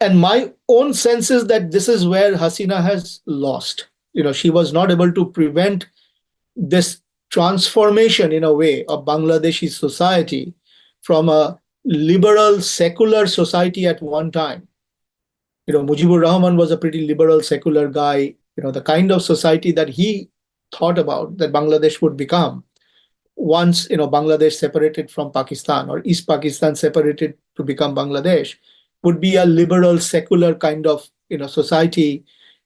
And my own sense is that this is where Hasina has lost. She was not able to prevent this transformation in a way of Bangladeshi society from a liberal secular society at one time. Mujibur Rahman was a pretty liberal secular guy. The kind of society that he thought about that Bangladesh would become once Bangladesh separated from Pakistan, or East Pakistan separated to become Bangladesh, would be a liberal secular kind of society.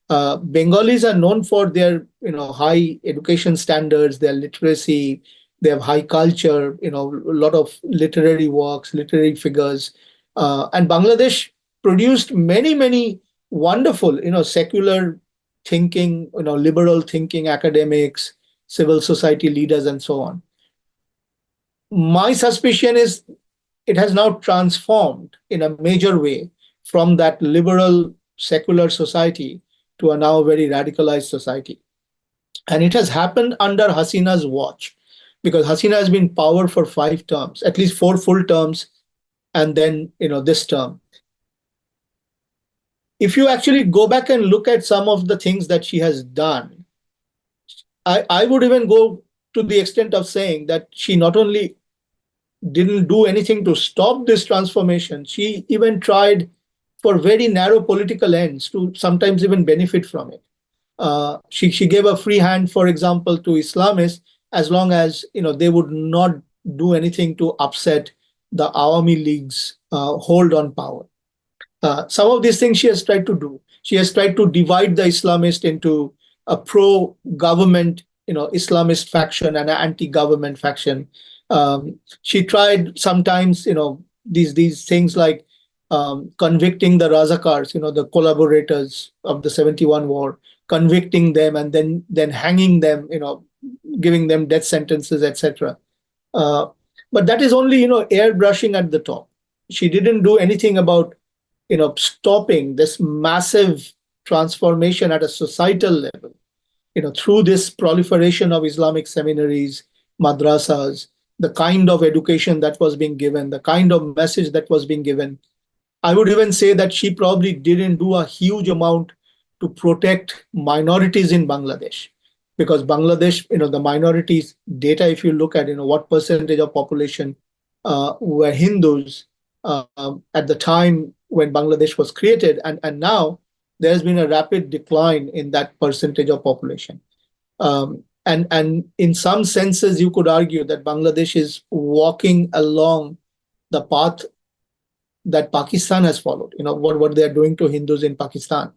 Bengalis are known for their high education standards, their literacy. They have high culture, a lot of literary works, literary figures, and Bangladesh produced many wonderful secular thinking, liberal thinking academics, civil society leaders, and so on. My suspicion is it has now transformed in a major way from that liberal secular society to a now very radicalized society. And it has happened under Hasina's watch, because Hasina has been in power for 5 terms, at least 4 full terms, and then this term. If you actually go back and look at some of the things that she has done, I would even go to the extent of saying that she not only didn't do anything to stop this transformation, she even tried for very narrow political ends to sometimes even benefit from it. She gave a free hand, for example, to Islamists, as long as they would not do anything to upset the Awami League's hold on power. Some of these things she has tried to do. She has tried to divide the Islamist into a pro-government, Islamist faction and an anti-government faction. She tried sometimes, these things like convicting the Razakars, the collaborators of the 71 war, convicting them and then hanging them, giving them death sentences, etc. But that is only, airbrushing at the top. She didn't do anything about, stopping this massive transformation at a societal level, through this proliferation of Islamic seminaries, madrasas, the kind of education that was being given, the kind of message that was being given. I would even say that she probably didn't do a huge amount to protect minorities in Bangladesh, because Bangladesh, the minorities data, if you look at, what percentage of population were Hindus at the time when Bangladesh was created, and now there's been a rapid decline in that percentage of population. And in some senses, you could argue that Bangladesh is walking along the path that Pakistan has followed. What they are doing to Hindus in Pakistan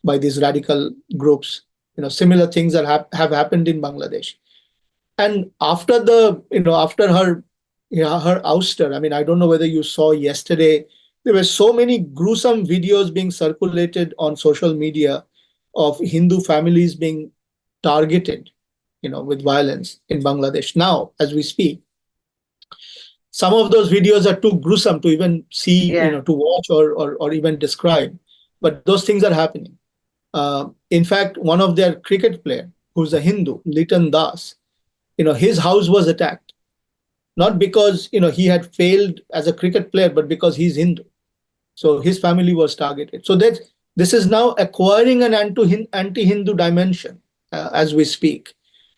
by these radical groups. Similar things that have happened in Bangladesh. And after after her ouster, I don't know whether you saw yesterday, there were so many gruesome videos being circulated on social media of Hindu families being targeted, with violence in Bangladesh now, as we speak. Some of those videos are too gruesome to even see, to watch or even describe. But those things are happening. In fact, one of their cricket player, who's a Hindu, Litan Das, his house was attacked. Not because, he had failed as a cricket player, but because he's Hindu. So his family was targeted. So this is now acquiring an anti-Hindu dimension as we speak.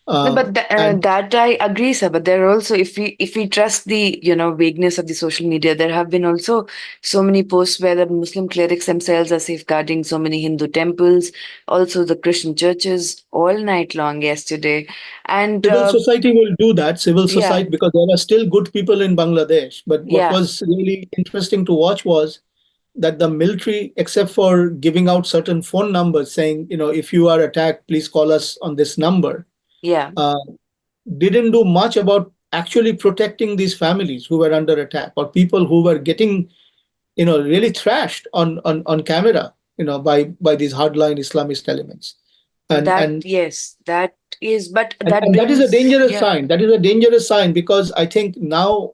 No, but that I agree, sir. But there are also, if we trust the vagueness of the social media, there have been also so many posts where the Muslim clerics themselves are safeguarding so many Hindu temples, also the Christian churches all night long yesterday. And civil society will do that. Civil society, yeah, because there are still good people in Bangladesh. But what was really interesting to watch was that the military, except for giving out certain phone numbers saying, if you are attacked, please call us on this number. Yeah. Didn't do much about actually protecting these families who were under attack, or people who were getting, really thrashed on camera, by these hardline Islamist elements. Yes, that is, but And that that is a brings, dangerous sign. That is a dangerous sign, because I think now,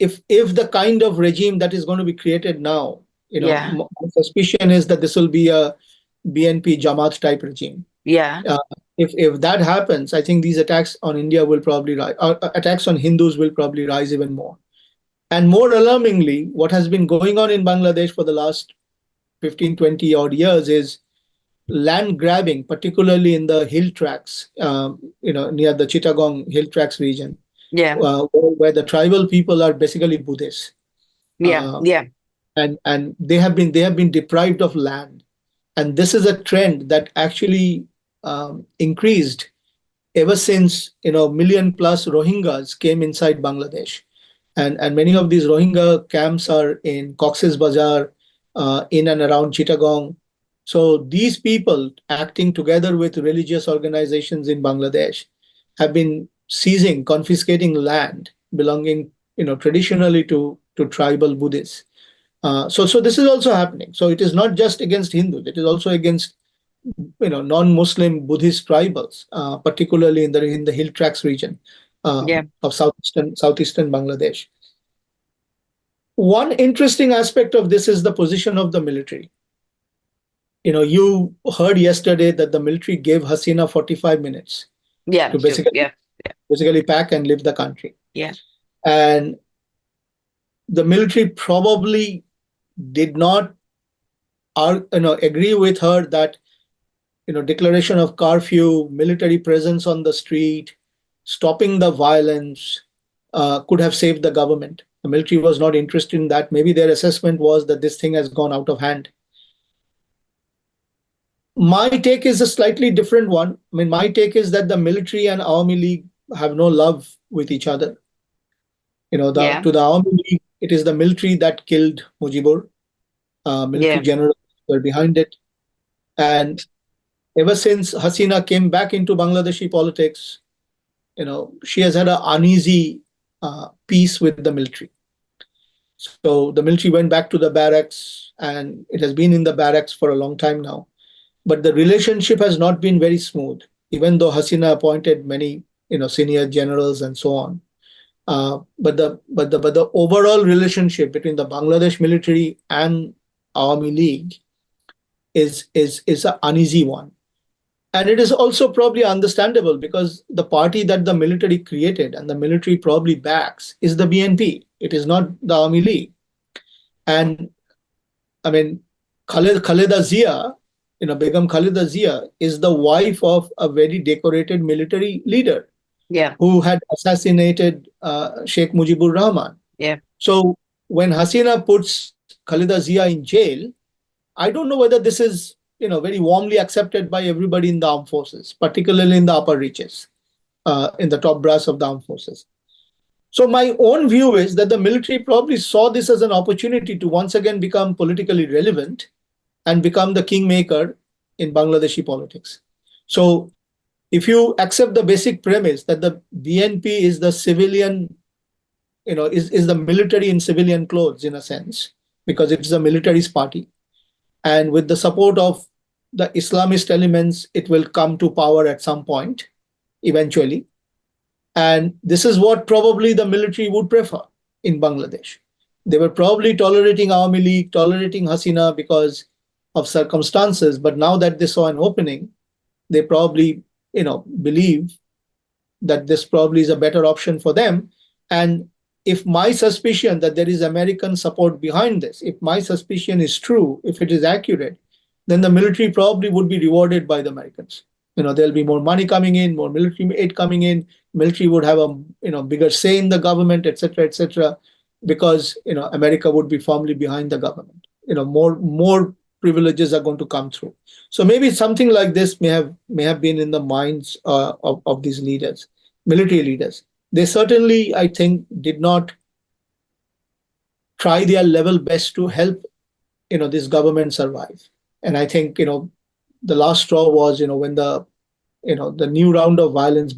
if the kind of regime that is going to be created now, my suspicion is that this will be a BNP Jamaat type regime. Yeah. If that happens, I think these attacks on India will probably rise. Attacks on Hindus will probably rise even more. And more alarmingly, what has been going on in Bangladesh for the last 15, 20 odd years is land grabbing, particularly in the hill tracts, near the Chittagong hill tracts region, Yeah. where the tribal people are basically Buddhists, Yeah. uh, Yeah. and they have been deprived of land, and this is a trend that actually increased ever since million plus Rohingyas came inside Bangladesh, and many of these Rohingya camps are in Cox's Bazar, in and around Chittagong. So these people, acting together with religious organizations in Bangladesh, have been seizing, confiscating land belonging, traditionally to tribal Buddhists. So this is also happening. So it is not just against Hindus; it is also against non-Muslim Buddhist tribals, particularly in the hill tracts region Yeah. of southeastern Bangladesh. One interesting aspect of this is the position of the military. You heard yesterday that the military gave Hasina 45 minutes Yeah. to True. basically Yeah. Yeah. basically pack and leave the country, Yeah. and the military probably did not agree with her that declaration of curfew, military presence on the street, stopping the violence could have saved the government. The military was not interested in that. Maybe their assessment was that this thing has gone out of hand. My take is a slightly different one. I mean, my take is that the military and Awami League have no love with each other. Yeah. To the Awami League, it is the military that killed Mujibur. Military Yeah. generals were behind it. And ever since Hasina came back into Bangladeshi politics, she has had an uneasy peace with the military. So the military went back to the barracks, and it has been in the barracks for a long time now. But the relationship has not been very smooth, even though Hasina appointed many, senior generals and so on. But the overall relationship between the Bangladesh military and Awami League is an uneasy one. And it is also probably understandable because the party that the military created and the military probably backs is the BNP. It is not the Army League. And I mean, Khaleda Zia, Begum Khaleda Zia is the wife of a very decorated military leader Yeah. who had assassinated Sheikh Mujibur Rahman. Yeah. So when Hasina puts Khaleda Zia in jail, I don't know whether this is very warmly accepted by everybody in the armed forces, particularly in the upper reaches, in the top brass of the armed forces. So my own view is that the military probably saw this as an opportunity to once again become politically relevant and become the kingmaker in Bangladeshi politics. So if you accept the basic premise that the BNP is the civilian, is the military in civilian clothes in a sense, because it's a military's party, and with the support of the Islamist elements, it will come to power at some point, eventually. And this is what probably the military would prefer in Bangladesh. They were probably tolerating Awami League, tolerating Hasina because of circumstances, but now that they saw an opening, they probably, believe that this probably is a better option for them. And if my suspicion that there is American support behind this, if my suspicion is true, if it is accurate, then the military probably would be rewarded by the Americans. There'll be more money coming in, more military aid coming in. Military would have a bigger say in the government, etc., because America would be firmly behind the government. More privileges are going to come through. So maybe something like this may have been in the minds of these leaders, military leaders. They certainly, I think, did not try their level best to help this government survive. And I think the last straw was when the new round of violence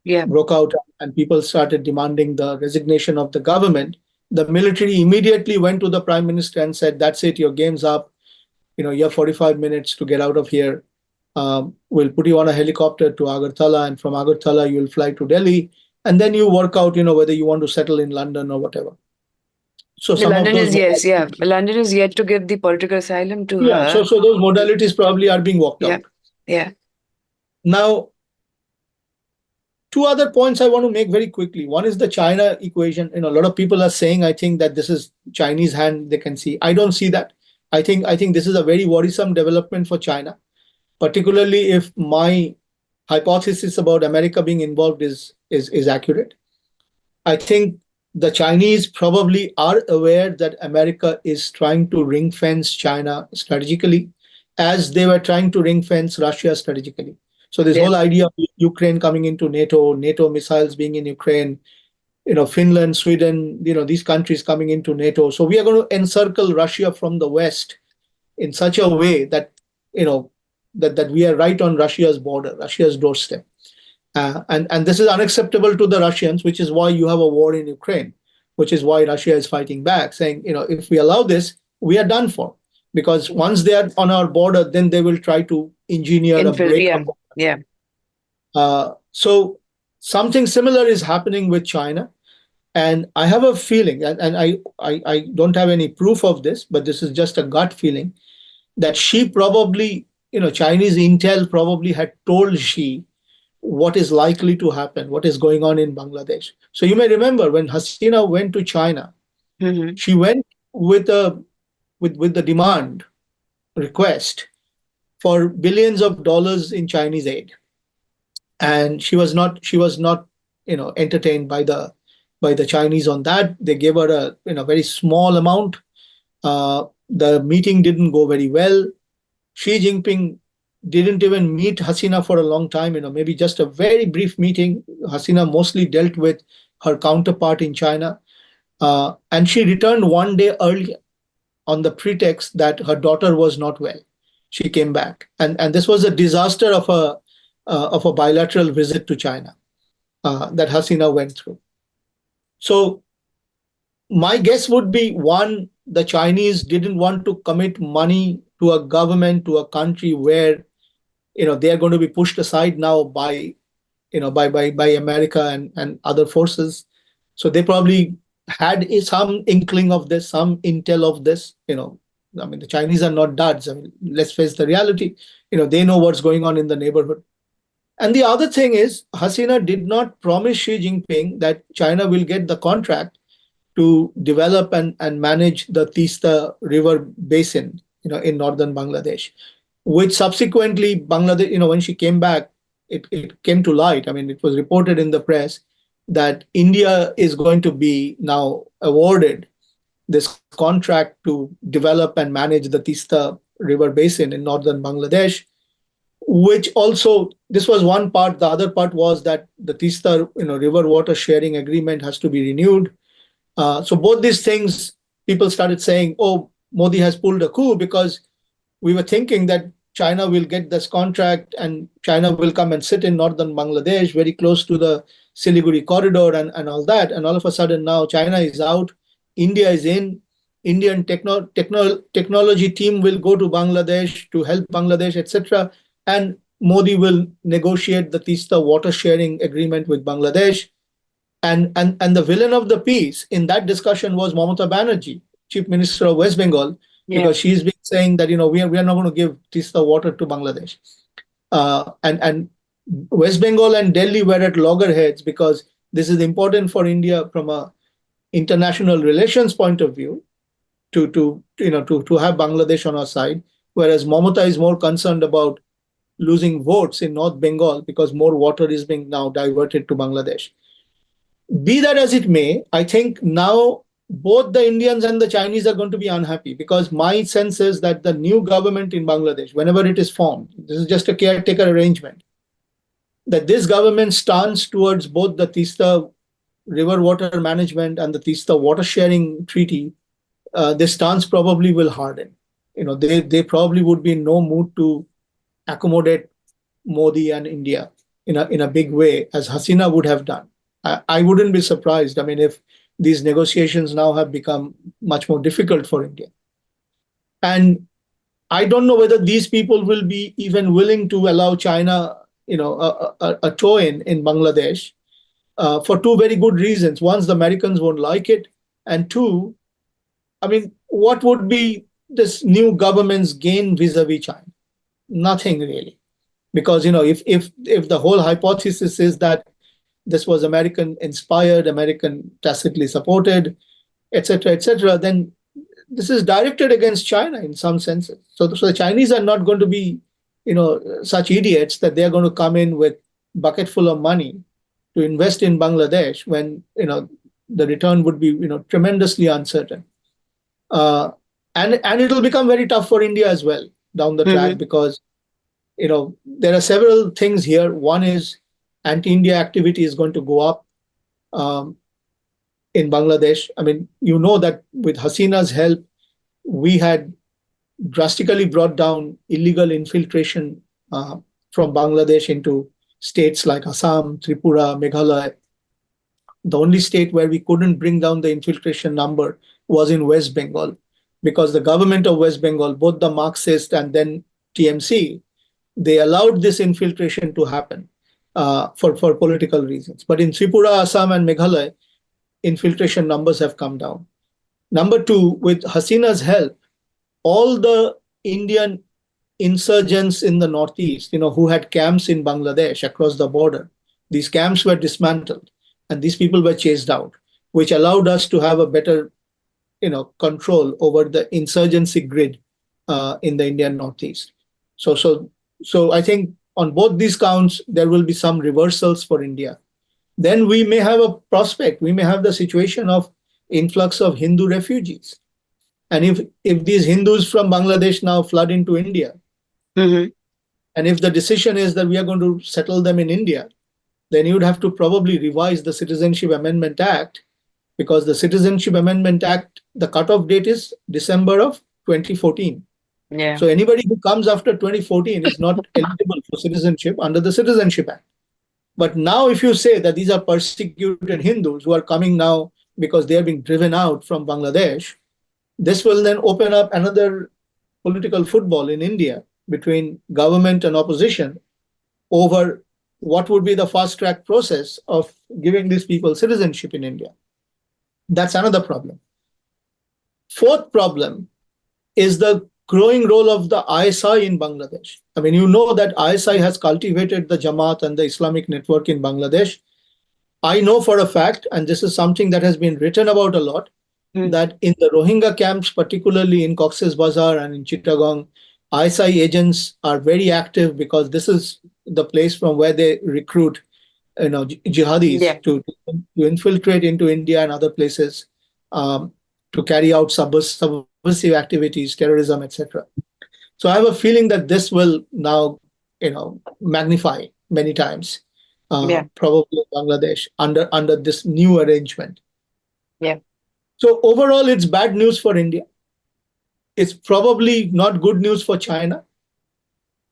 Yeah. broke out, and people started demanding the resignation of the government. The military immediately went to the prime minister and said, "That's it, your game's up. You have 45 minutes to get out of here. We'll put you on a helicopter to Agartala, and from Agartala you'll fly to Delhi, and then you work out, whether you want to settle in London or whatever." So The some of London those is, yes, yeah. modalities, London is yet to give the political asylum to yeah. So her. so those modalities probably are being worked Yeah. out Yeah. now. Two other points I want to make very quickly. One is the China equation. A lot of people are saying, I think, that this is Chinese hand they can see. I don't see that. I think this is a very worrisome development for China, particularly if my hypothesis about America being involved is accurate. I think the Chinese probably are aware that America is trying to ring fence China strategically, as they were trying to ring fence Russia strategically. So this Yeah. whole idea of Ukraine coming into NATO, NATO missiles being in Ukraine, Finland, Sweden, these countries coming into NATO. So we are going to encircle Russia from the west in such a way that you know that we are right on Russia's border, Russia's doorstep. And this is unacceptable to the Russians, which is why you have a war in Ukraine, which is why Russia is fighting back, saying, if we allow this, we are done for. Because once they are on our border, then they will try to engineer a break Yeah. of. Yeah. So something similar is happening with China. And I have a feeling, and I don't have any proof of this, but this is just a gut feeling, that she probably, Chinese intel probably had told Xi what is likely to happen, what is going on in Bangladesh. So you may remember when Hasina went to China, Hmm. she went with a with the demand request for billions of dollars in Chinese aid, and she was not entertained by the Chinese on that. They gave her a very small amount. The meeting didn't go very well. Xi Jinping didn't even meet Hasina for a long time, maybe just a very brief meeting. Hasina mostly dealt with her counterpart in China. And she returned one day early on the pretext that her daughter was not well. She came back. And this was a disaster of a bilateral visit to China that Hasina went through. So my guess would be one, the Chinese didn't want to commit money to a government, to a country where they are going to be pushed aside now by America and other forces. So they probably had some inkling of this, some intel of this. I mean, the Chinese are not duds. I mean, let's face the reality. They know what's going on in the neighborhood. And the other thing is, Hasina did not promise Xi Jinping that China will get the contract to develop and manage the Tista River basin, in northern Bangladesh, which subsequently Bangladesh, when she came back, it came to light. I mean, it was reported in the press that India is going to be now awarded this contract to develop and manage the Tista River basin in northern Bangladesh, which also, this was one part. The other part was that the Tista, river water sharing agreement has to be renewed. So both these things, people started saying, "Oh, Modi has pulled a coup," because we were thinking that China will get this contract and China will come and sit in northern Bangladesh, very close to the Siliguri corridor and all that. And all of a sudden now China is out, India is in, Indian technology team will go to Bangladesh to help Bangladesh, etc. And Modi will negotiate the Tista water sharing agreement with Bangladesh. And the villain of the piece in that discussion was Mamata Banerjee, Chief Minister of West Bengal, Yeah. because she's been saying that we are not going to give Tista water to Bangladesh. And West Bengal and Delhi were at loggerheads because this is important for India from a international relations point of view to have Bangladesh on our side, whereas Mamata is more concerned about losing votes in North Bengal because more water is being now diverted to Bangladesh. Be that as it may, I think now both the Indians and the Chinese are going to be unhappy, because my sense is that the new government in Bangladesh, whenever it is formed, this is just a caretaker arrangement, that this government stands towards both the Tista river water management and the Tista water sharing treaty. This stance probably will harden. They probably would be in no mood to accommodate Modi and India in a big way, as Hasina would have done. I wouldn't be surprised. I mean, if these negotiations now have become much more difficult for India. And I don't know whether these people will be even willing to allow China, a toe in Bangladesh, for two very good reasons. One, the Americans won't like it, and two, I mean, what would be this new government's gain vis-a-vis China? Nothing really, because if the whole hypothesis is that this was American inspired, American tacitly supported, etc., etc., then this is directed against China in some senses. So the Chinese are not going to be, such idiots that they are going to come in with bucket full of money to invest in Bangladesh when the return would be tremendously uncertain. Uh, and it'll become very tough for India as well down the track Mm-hmm. because there are several things here. One is anti-India activity is going to go up um, in Bangladesh. I mean, you know that with Hasina's help, we had drastically brought down illegal infiltration uh, from Bangladesh into states like Assam, Tripura, Meghalaya. The only state where we couldn't bring down the infiltration number was in West Bengal because the government of West Bengal, both the Marxist and then TMC, they allowed this infiltration to happen for political reasons. But in Tripura, Assam, and Meghalaya, infiltration numbers have come down. Number two, with Hasina's help, all the Indian insurgents in the northeast, who had camps in Bangladesh across the border, these camps were dismantled and these people were chased out, which allowed us to have a better, control over the insurgency grid in the Indian northeast. So, so, so I think on both these counts there will be some reversals for India. Then we may have a prospect. We may have the situation of influx of Hindu refugees. And if these Hindus from Bangladesh now flood into India, Mm-hmm. and if the decision is that we are going to settle them in India, then you would have to probably revise the Citizenship Amendment Act because the Citizenship Amendment Act, the cutoff date is December of 2014. Yeah. So anybody who comes after 2014 is not eligible for citizenship under the Citizenship Act. But now, if you say that these are persecuted Hindus who are coming now because they are being driven out from Bangladesh, this will then open up another political football in India between government and opposition over what would be the fast track process of giving these people citizenship in India. That's another problem. Fourth problem is the growing role of the ISI in Bangladesh. I mean, you know that ISI has cultivated the Jamaat and the Islamic network in Bangladesh. I know for a fact, and this is something that has been written about a lot, Mm. that in the Rohingya camps, particularly in Cox's Bazar and in Chittagong, ISI agents are very active because this is the place from where they recruit, jihadis Yeah. to infiltrate into India and other places um, to carry out subversive activities, terrorism, etc. So I have a feeling that this will now, magnify many times, Yeah. probably Bangladesh under this new arrangement. Yeah. So overall, it's bad news for India. It's probably not good news for China.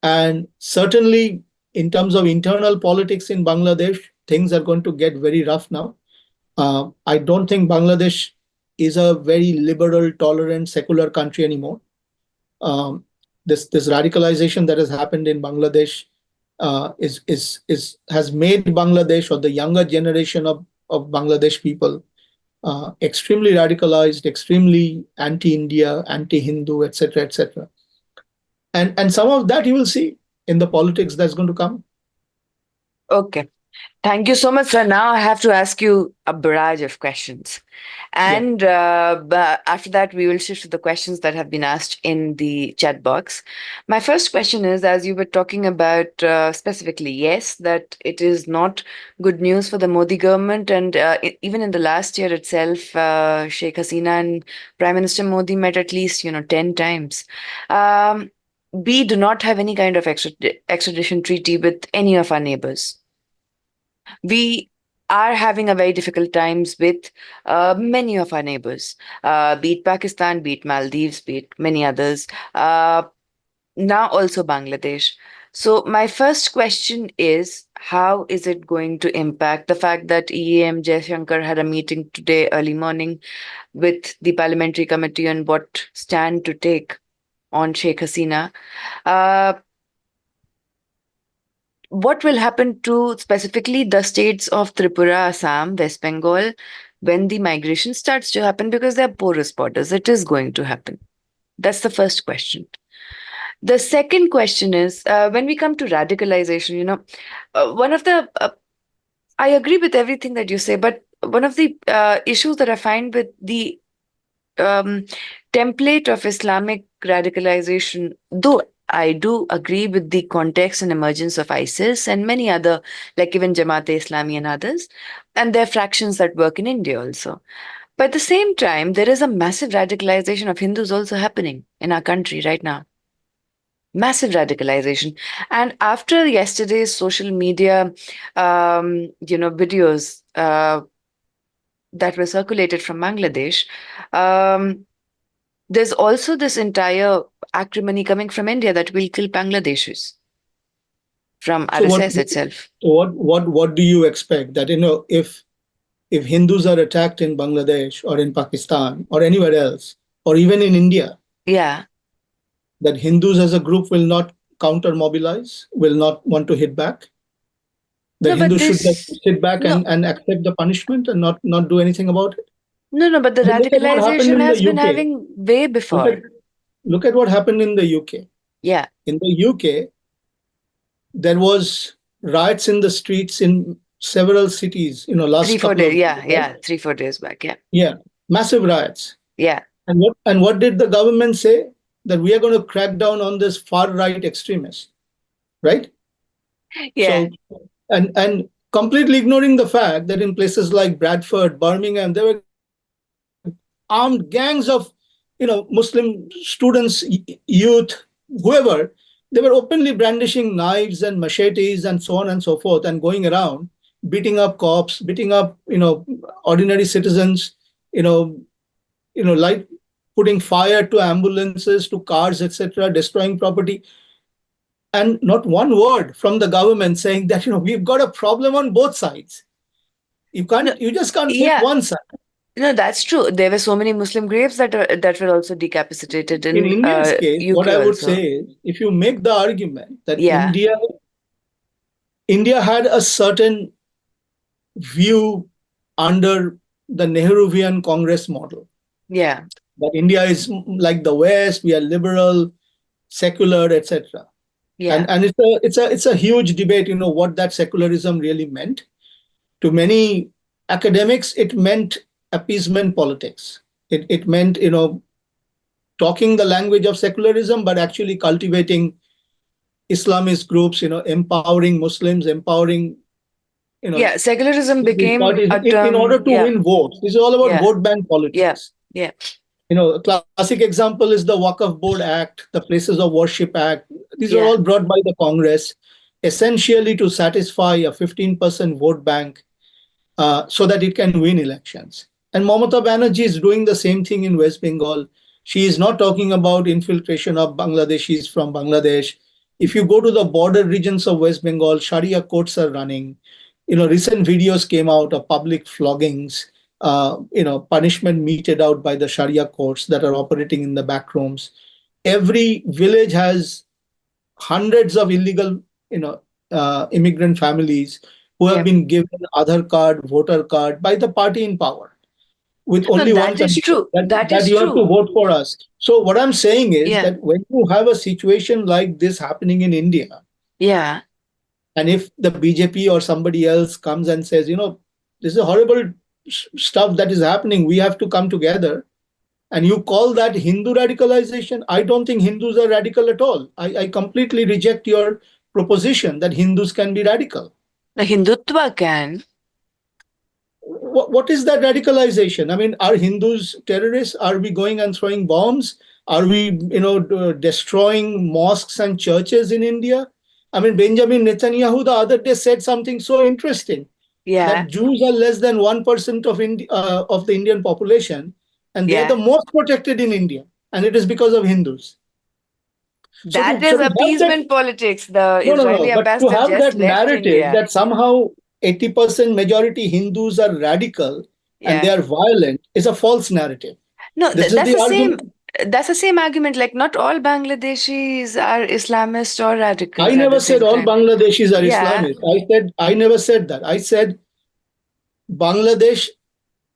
And certainly, in terms of internal politics in Bangladesh, things are going to get very rough now. I don't think Bangladesh is a very liberal, tolerant, secular country anymore. Um, this radicalization that has happened in Bangladesh is has made Bangladesh or the younger generation of Bangladesh people extremely radicalized, extremely anti-India, anti-Hindu, etc., etc. And some of that you will see in the politics that's going to come. Okay. Thank you so much, sir. Now I have to ask you a barrage of questions. Yeah, And after that, we will shift to the questions that have been asked in the chat box. My first question is, as you were talking about specifically, yes, that it is not good news for the Modi government. And even in the last year itself, Sheikh Hasina and Prime Minister Modi met at least, 10 times. Um, we do not have any kind of extradition treaty with any of our neighbors. We are having a very difficult times with many of our neighbors, be it Pakistan, be it Maldives, be it many others, now also Bangladesh. So my first question is, how is it going to impact the fact that EAM Jaishankar had a meeting today early morning with the parliamentary committee on what stand to take on Sheikh Hasina? Uh, what will happen to specifically the states of Tripura, Assam, West Bengal when the migration starts to happen because they're porous borders? It is going to happen. That's the first question. The second question is when we come to radicalization, one of the, I agree with everything that you say, but one of the issues that I find with the um, template of Islamic radicalization, though I do agree with the context and emergence of ISIS and many other, like even Jamaat-e-Islami and others, and their fractions that work in India also. But at the same time, there is a massive radicalization of Hindus also happening in our country right now. Massive radicalization. And after yesterday's social media, videos that were circulated from Bangladesh, um, there's also this entire acrimony coming from India that will kill Bangladeshis from So what RSS itself. what do you expect that if Hindus are attacked in Bangladesh or in Pakistan or anywhere else or even in India, Yeah. that Hindus as a group will not counter mobilize, will not want to hit back? That No, but Hindus should just this, sit back no, and accept the punishment and not do anything about it? no, but the I mean, look at what happened radicalization in the has been UK. having way Look at before. look at what happened in the UK. Yeah. In the UK, there was riots in the streets in several cities, Three, last four couple days. of years, Yeah. right? Yeah. 3, 4 days back. Yeah. Yeah, massive riots. Yeah. And what did the government say? That we are going to crack down on this far right extremists, right? Yeah. So and completely ignoring the fact that in places like Bradford, Birmingham, there were armed gangs of Muslim students, youth, whoever. They were openly brandishing knives and machetes and so on and so forth, and going around beating up cops, beating up ordinary citizens, you know, like putting fire to ambulances, to cars, etc., destroying property, and not one word from the government saying that we've got a problem on both sides. No, You just can't pick yeah. one side. No, that's true. There were so many Muslim graves that were also decapitated In in India's case, what UK I would also. say is, if you make the argument that Yeah. India had a certain view under the Nehruvian Congress model, Yeah. that India is like the West, we are liberal, secular, etc. Yeah. And it's a huge debate, what that secularism really meant. To many academics, it meant appeasement politics. It meant, talking the language of secularism, but actually cultivating Islamist groups, empowering Muslims, empowering, you know, Yeah. Secularism these became parties a in order term. to Yeah. win votes. This is all about Yeah. vote bank Yeah. politics. Yeah. A classic example is the Waqf Board Act, the Places of Worship Act. These are Yeah. all brought by the Congress, essentially to satisfy a 15% vote bank, so that it can win elections. And Mamata Banerjee is doing the same thing in West Bengal. She is not talking about infiltration of Bangladeshis from Bangladesh. If you go to the border regions of West Bengal, Sharia courts are running. Recent videos came out of public floggings, punishment meted out by the Sharia courts that are operating in the back rooms. Every village has hundreds of illegal, immigrant families who have Yeah. been given Aadhaar card, voter card by the party in power, with No, only one that is condition, true. that, That that is you have to true. vote for us. So what I'm saying is Yeah. that when you have a situation like this happening in India, Yeah. and if the BJP or somebody else comes and says, this is horrible stuff that is happening, we have to come together, and you call that Hindu radicalization, I don't think Hindus are radical at all. I completely reject your proposition that Hindus can be radical. The Hindutva can. What is that radicalization? I mean, are Hindus terrorists? Are we going and throwing bombs? Are we, destroying mosques and churches in India? I mean, Benjamin Netanyahu the other day said something so interesting, that Yeah. Jews are less than 1% of the Indian population, and they're the Yeah. most protected in India, and it is because of Hindus. So That to so is to have that appeasement politics. The no, Israeli but to ambassador have just that left narrative India. that somehow 80% majority Hindus are radical and they Yeah. are violent is a false narrative. No, This is that's the the same. argument. That's the same argument. Like, not all Bangladeshis are Islamist or I radicals at the never said same all time. Bangladeshis are Yeah. Islamists. I never said that. I said Bangladesh,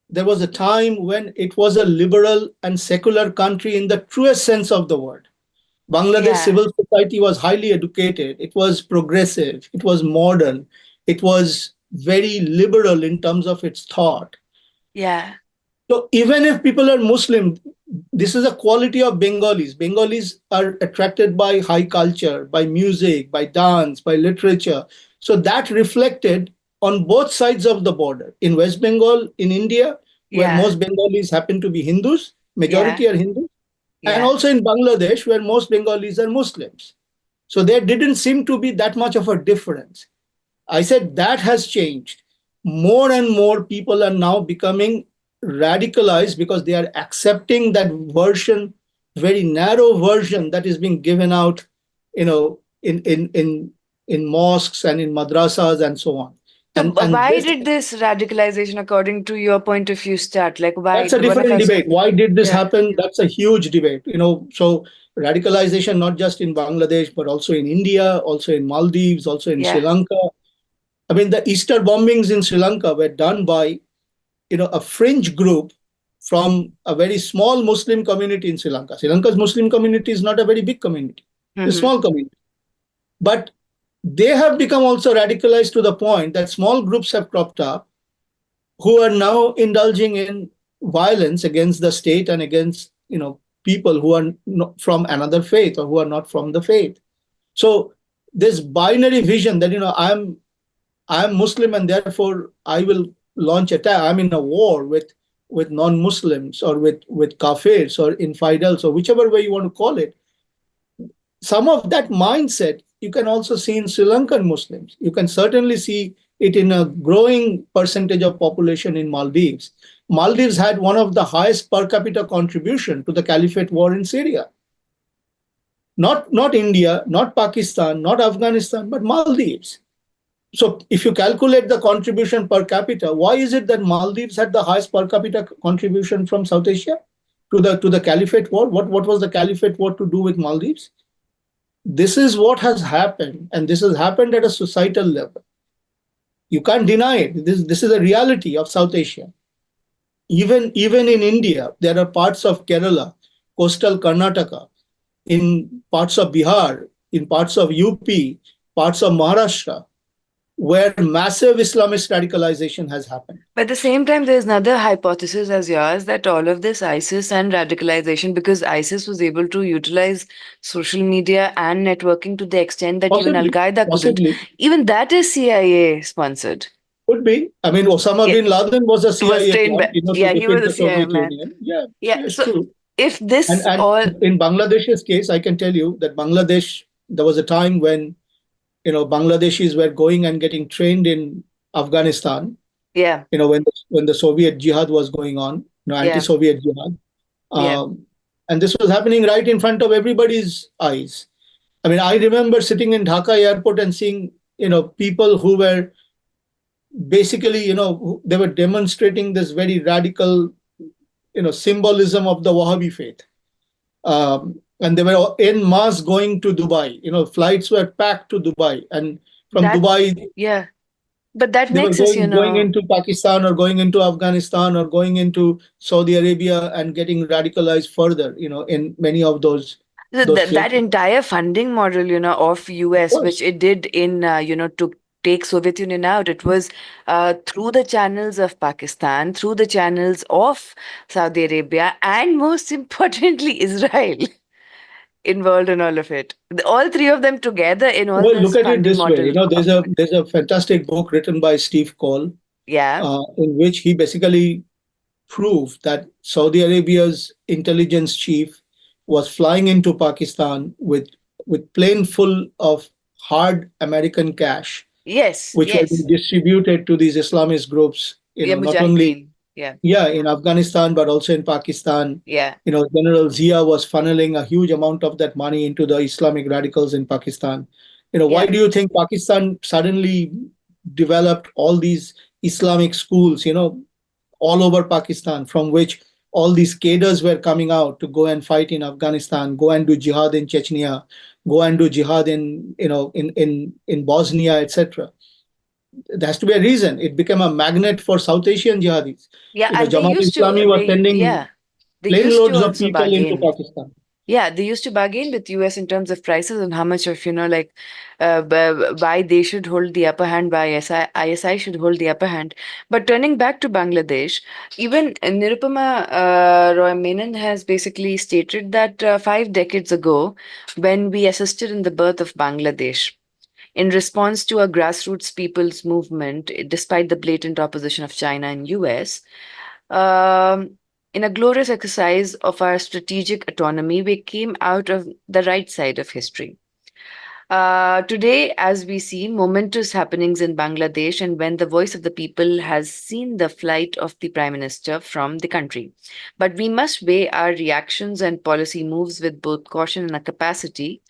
there was a time when it was a liberal and secular country in the truest sense of the word. Bangladesh Yeah. civil society was highly educated, it was progressive, it was modern, it was very liberal in terms of its thought. Yeah. So even if people are Muslim, this is a quality of Bengalis. Bengalis are attracted by high culture, by music, by dance, by literature. So that reflected on both sides of the border. In West Bengal, in India, where Yeah, most Bengalis happen to be Hindus, yeah, majority are Hindus, and yeah. also in Bangladesh, where most Bengalis are Muslims. So there didn't seem to be that much of a difference. I said that has changed. More and more people are now becoming radicalized because they are accepting that version, very narrow version that is being given out, in mosques and in madrasas and so on. So And why this did this radicalization, according to your point of view, start? Like, why? that's a What different affects? debate. Why did this Yeah, happen? That's a huge debate. So radicalization not just in Bangladesh but also in India, also in Maldives, also in Sri yeah. Lanka. I mean, the Easter bombings in Sri Lanka were done by a fringe group from a very small Muslim community in Sri Lanka. Sri Lanka's Muslim community is not a very big community, it's a Mm-hmm. small community. But they have become also radicalized to the point that small groups have cropped up who are now indulging in violence against the state and against people who are not from another faith or who are not from the faith. So this binary vision that I'm Muslim and therefore I will launch attack. I'm in a war with non-Muslims or with kafirs or infidels or whichever way you want to call it. Some of that mindset you can also see in Sri Lankan Muslims. You can certainly see it in a growing percentage of population in Maldives. Maldives had one of the highest per capita contribution to the caliphate war in Syria. Not India, not Pakistan, not Afghanistan, but Maldives. So if you calculate the contribution per capita, why is it that Maldives had the highest per capita contribution from South Asia to the Caliphate War? What was the Caliphate War to do with Maldives? This is what has happened, and this has happened at a societal level. You can't deny it. This is a reality of South Asia. Even in India, there are parts of Kerala, coastal Karnataka, in parts of Bihar, in parts of UP, parts of Maharashtra, where massive Islamist radicalization has happened. But at the same time, there's another hypothesis as yours that all of this ISIS and radicalization, because ISIS was able to utilize social media and networking to the extent that even Al Possibly, Qaeda couldn't. possibly. Even that is CIA sponsored. Could be. I mean, Osama Yeah, bin Laden was a was CIA trained plant, by. to Yeah, he was defeat a the CIA Soviet man. Union. Yeah, Yeah. it's So true. if And this and all, in Bangladesh's case, I can tell you that Bangladesh, there was a time when Bangladeshis were going and getting trained in Afghanistan. yeah, When the Soviet jihad was going on, yeah, anti-Soviet jihad, yeah, and this was happening right in front of everybody's eyes. I mean, I remember sitting in Dhaka airport and seeing people who were basically they were demonstrating this very radical symbolism of the Wahhabi faith, and they were en masse going to Dubai. Flights were packed to Dubai, and from that, Dubai yeah. But that they were makes us, going into Pakistan or going into Afghanistan or going into Saudi Arabia and getting radicalized further, in many of those that places. entire funding model, of Of US, which course, it did in, to take Soviet Union out, it was through the channels of Pakistan, through the channels of Saudi Arabia, and most importantly, Israel involved in all of it. All three of them together in all well, look this at it funding this way. model There's of a it. there's a fantastic book written by Steve Cole, Yeah. in which he basically proved that Saudi Arabia's intelligence chief was flying into Pakistan with plane full of hard American cash, Yes. which were being Yes. distributed to these Islamist groups. Yeah. Not only Mujahideen. Yeah. in Afghanistan but also in Pakistan. Yeah. General Zia was funneling a huge amount of that money into the Islamic radicals in Pakistan. Why Yeah. do you think Pakistan suddenly developed all these Islamic schools? All over Pakistan, from which all these cadres were coming out to go and fight in Afghanistan, go and do jihad in Chechnya, go and do jihad in Bosnia, etc. There has to be a reason. It became a magnet for South Asian jihadis. Yeah. And they Jamaat used to, Islami was sending they plane used to loads of also people into bargain. Pakistan. Yeah, they used to bargain with US in terms of prices and how much of, like, why they should hold the upper hand, why ISI should hold the upper hand. But turning back to Bangladesh, even Nirupama Roy Menon has basically stated that 5 decades ago, when we assisted in the birth of Bangladesh, in response to a grassroots people's movement, despite the blatant opposition of China and US, um, in a glorious exercise of our strategic autonomy, we came out of the right side of history. Today, as we see momentous happenings in Bangladesh, and when the voice of the people has seen the flight of the Prime Minister from the country. But we must weigh our reactions and policy moves with both caution and a capacity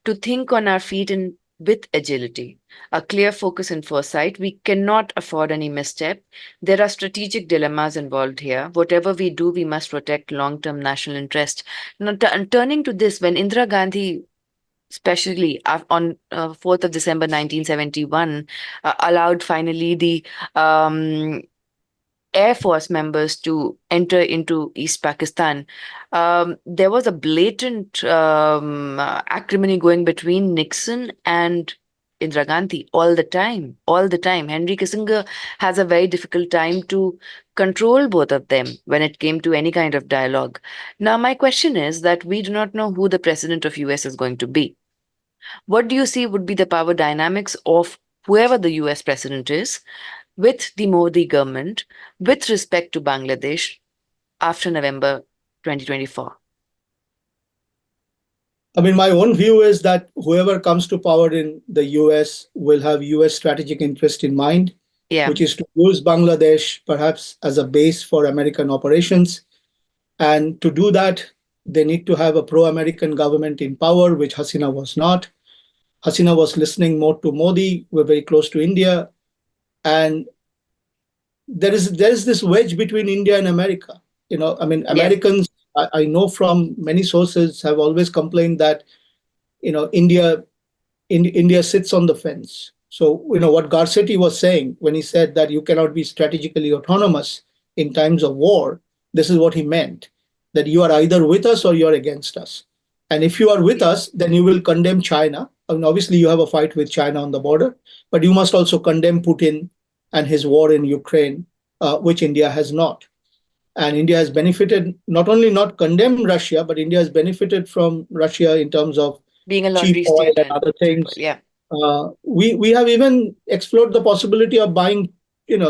to think on our feet and with agility, a clear focus and foresight. We cannot afford any misstep. There are strategic dilemmas involved here. Whatever we do, we must protect long term national interest. Now, turning to this, when Indira Gandhi, especially on 4th of December 1971, allowed finally the um, Air Force members to enter into East Pakistan. There was a blatant acrimony going between Nixon and Indira Gandhi all the time, all the time. Henry Kissinger has a very difficult time to control both of them when it came to any kind of dialogue. Now, my question is that we do not know who the president of US is going to be. What do you see would be the power dynamics of whoever the US president is with the Modi government with respect to Bangladesh after November 2024? I mean, my own view is that whoever comes to power in the US will have US strategic interest in mind, Yeah, which is to use Bangladesh perhaps as a base for American operations. And to do that, they need to have a pro American government in power, which Hasina was not. Hasina was listening more to Modi. We're very close to India. And there is this wedge between India and America. I mean, yeah, Americans, I know from many sources, have always complained that India India sits on the fence. So, what Garcetti was saying when he said that you cannot be strategically autonomous in times of war, this is what he meant, that you are either with us or you're against us. And if you are with yeah, us, then you will condemn China. I mean, obviously, you have a fight with China on the border, but you must also condemn Putin and his war in Ukraine, which India has not. And India has benefited, not only not condemned Russia, but India has benefited from Russia in terms of being a cheap laundry oil state and and other cheaper. things. Yeah, We have even explored the possibility of buying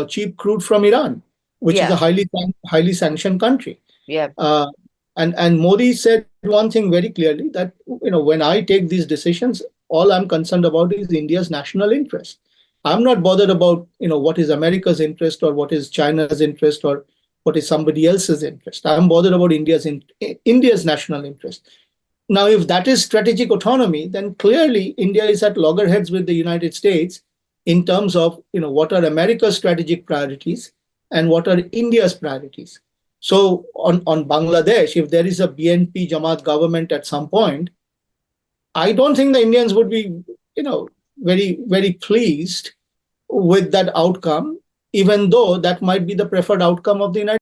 cheap crude from Iran, which is a yeah, highly sanctioned country. yeah, Uh, and Modi said one thing very clearly, that when I take these decisions, all I'm concerned about is India's national interest. I'm not bothered about what is America's interest or what is China's interest or what is somebody else's interest. I'm bothered about India's national interest. Now, if that is strategic autonomy, then clearly India is at loggerheads with the United States in terms of what are America's strategic priorities and what are India's priorities. So on Bangladesh, if there is a BNP Jamaat government at some point, I don't think the Indians would be very very pleased with that outcome, even though that might be the preferred outcome of the United